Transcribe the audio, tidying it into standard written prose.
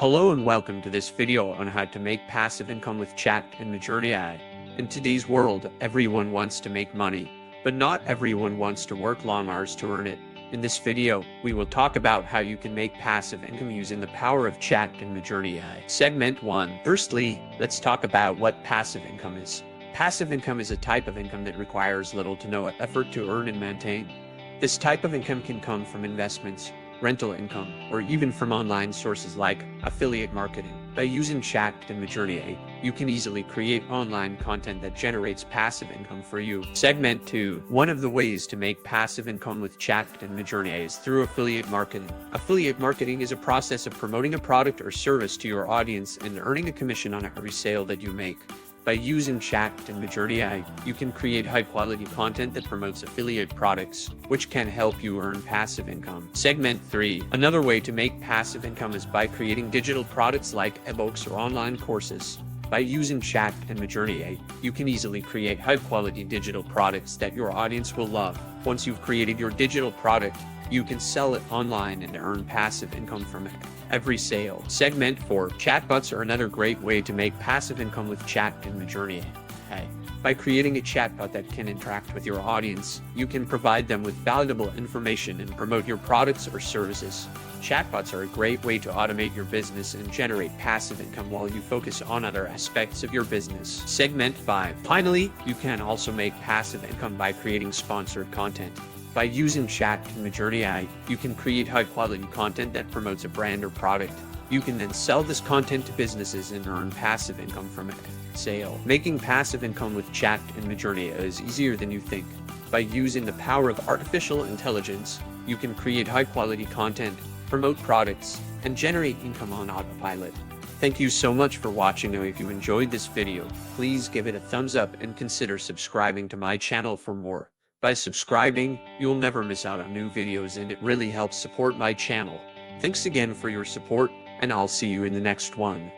Hello and welcome to this video on how to make passive income with Chat and Midjourney AI. In today's world, everyone wants to make money, but not everyone wants to work long hours to earn it. In this video, we will talk about how you can make passive income using the power of Chat and Midjourney AI. Segment 1. Firstly, let's talk about what passive income is. Passive income is a type of income that requires little to no effort to earn and maintain. This type of income can come from investments, rental income, or even from online sources like affiliate marketing. By using Chat and Midjourney AI, you can easily create online content that generates passive income for you. Segment 2. One of the ways to make passive income with Chat and Midjourney AI is through affiliate marketing. Affiliate marketing is a process of promoting a product or service to your audience and earning a commission on every sale that you make. By using Chat and Midjourney AI, you can create high-quality content that promotes affiliate products, which can help you earn passive income. Segment 3. Another way to make passive income is by creating digital products like ebooks or online courses. By using Chat and Midjourney AI, you can easily create high-quality digital products that your audience will love. Once you've created your digital product, you can sell it online and earn passive income from it. Every sale. Segment 4. Chatbots are another great way to make passive income with Chat and Midjourney AI. By creating a chatbot that can interact with your audience, you can provide them with valuable information and promote your products or services. Chatbots are a great way to automate your business and generate passive income while you focus on other aspects of your business. Segment 5. Finally, you can also make passive income by creating sponsored content. By using Chat and Midjourney AI, you can create high-quality content that promotes a brand or product. You can then sell this content to businesses and earn passive income from it. Sale. Making passive income with Chat and Midjourney AI is easier than you think. By using the power of artificial intelligence, you can create high-quality content, promote products, and generate income on autopilot. Thank you so much for watching. Now, if you enjoyed this video, please give it a thumbs up and consider subscribing to my channel for more. By subscribing, you'll never miss out on new videos and it really helps support my channel. Thanks again for your support, and I'll see you in the next one.